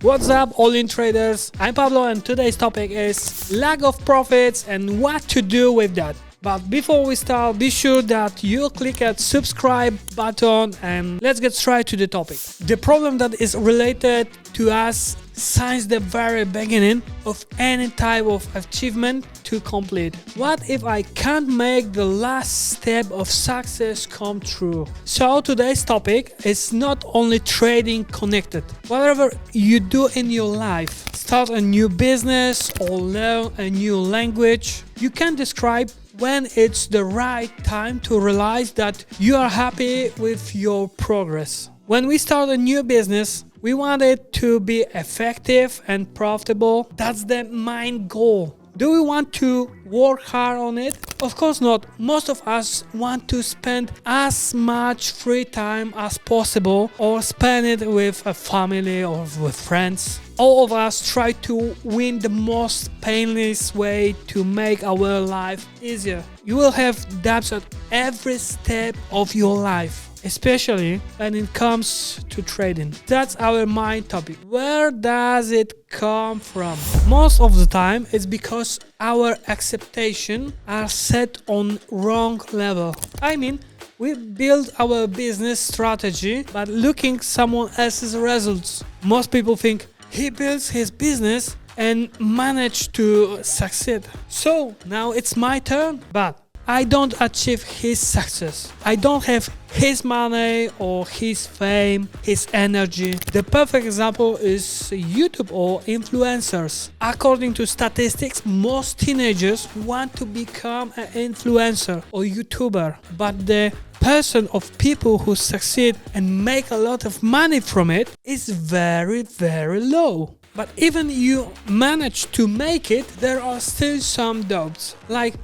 What's up, all-in traders? I'm Pablo and today's topic is lack of profits and what to do with that. But before we start, be sure that you click that subscribe button and let's get straight to the topic. The problem that is related to us since the very beginning of any type of achievement to complete. What if I can't make the last step of success come true? So today's topic is not only trading connected. Whatever you do in your life, start a new business or learn a new language, you can describe when it's the right time to realize that you are happy with your progress. When we start a new business, we want it to be effective and profitable. That's the main goal. Do we want to work hard on it? Of course not. Most of us want to spend as much free time as possible or spend it with a family or with friends. All of us try to win the most painless way to make our life easier. You will have doubts at every step of your life, especially when it comes to trading. That's our main topic. Where does it come from? Most of the time it's because our expectations are set on wrong level. I mean, we build our business strategy but looking someone else's results. Most people think he builds his business and managed to succeed. So now it's my turn, but I don't achieve his success. I don't have his money or his fame, his energy. The perfect example is YouTube or influencers. According to statistics, most teenagers want to become an influencer or YouTuber, but the percent of people who succeed and make a lot of money from it is very, very low. But even you manage to make it, there are still some doubts. Like,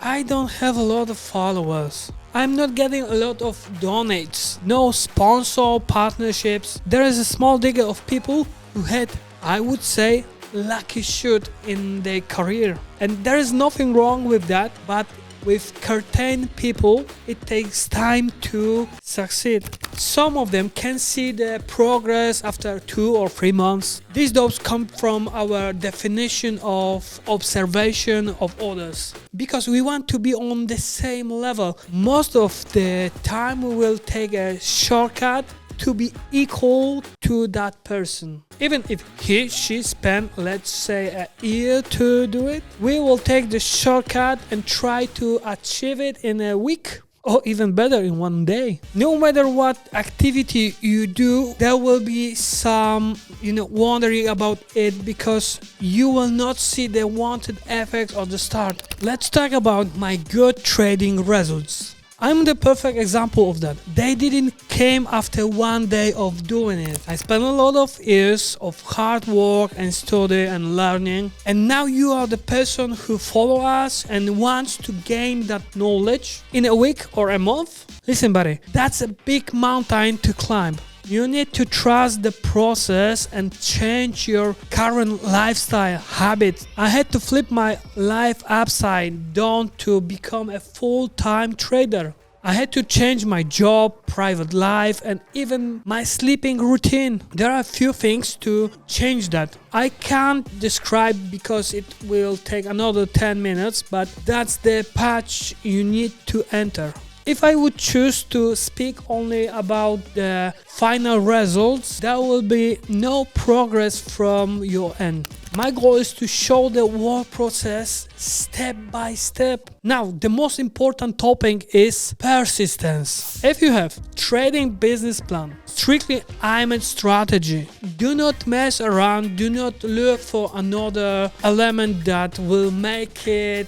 I don't have a lot of followers. I'm not getting a lot of donates, no sponsor partnerships. There is a small digger of people who had, I would say, lucky shoot in their career. And there is nothing wrong with that, but with certain people, it takes time to succeed. Some of them can see the progress after 2 or 3 months. These doubts come from our definition of observation of others. Because we want to be on the same level. Most of the time we will take a shortcut to be equal to that person. Even if she spent, let's say, a year to do it, we will take the shortcut and try to achieve it in a week or even better in 1 day. No matter what activity you do, there will be some, wondering about it because you will not see the wanted effects at the start. Let's talk about my good trading results. I'm the perfect example of that. They didn't came after 1 day of doing it. I spent a lot of years of hard work and study and learning. And now you are the person who follow us and wants to gain that knowledge in a week or a month. Listen, buddy, that's a big mountain to climb. You need to trust the process and change your current lifestyle habits. I had to flip my life upside down to become a full-time trader. I had to change my job, private life, and even my sleeping routine. There are a few things to change that. I can't describe because it will take another 10 minutes, but that's the patch you need to enter. If I would choose to speak only about the final results, there will be no progress from your end. My goal is to show the whole process step by step. Now, the most important topic is persistence. If you have trading business plan, strictly aimed strategy, do not mess around, do not look for another element that will make it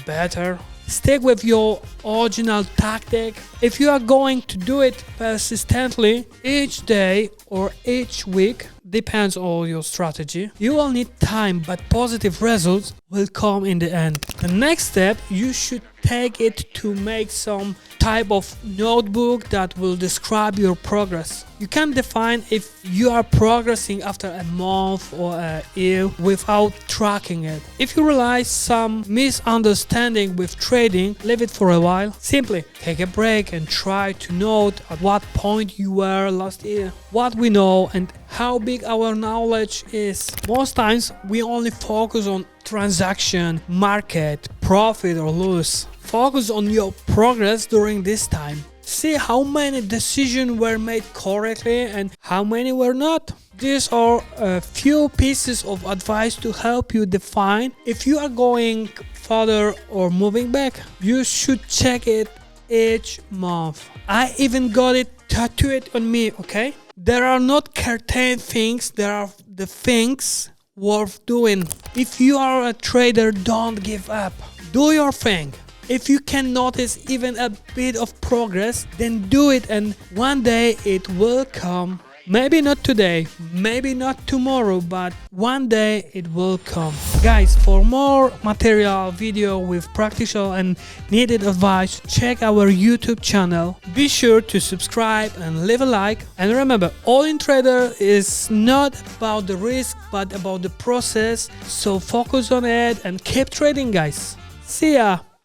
better. Stick with your original tactic. If you are going to do it persistently each day or each week, depends on your strategy, you will need time, but positive results will come in the end. The next step, you should take it to make some type of notebook that will describe your progress. You can define if you are progressing after a month or a year without tracking it. If you realize some misunderstanding with trading, leave it for a while. Simply take a break and try to note at what point you were last year, what we know and how big our knowledge is. Most times we only focus on transaction, market, profit or lose. Focus on your progress during this time. See how many decisions were made correctly and how many were not. These are a few pieces of advice to help you define if you are going further or moving back. You should check it each month. I even got it tattooed on me, okay? There are not certain things, there are the things worth doing. If you are a trader, don't give up. Do your thing. If you can notice even a bit of progress, then do it and one day it will come. Maybe not today, maybe not tomorrow, but one day it will come. Guys, for more material video with practical and needed advice, check our YouTube channel. Be sure to subscribe and leave a like. And remember, all in trader is not about the risk, but about the process. So focus on it and keep trading, guys. See ya!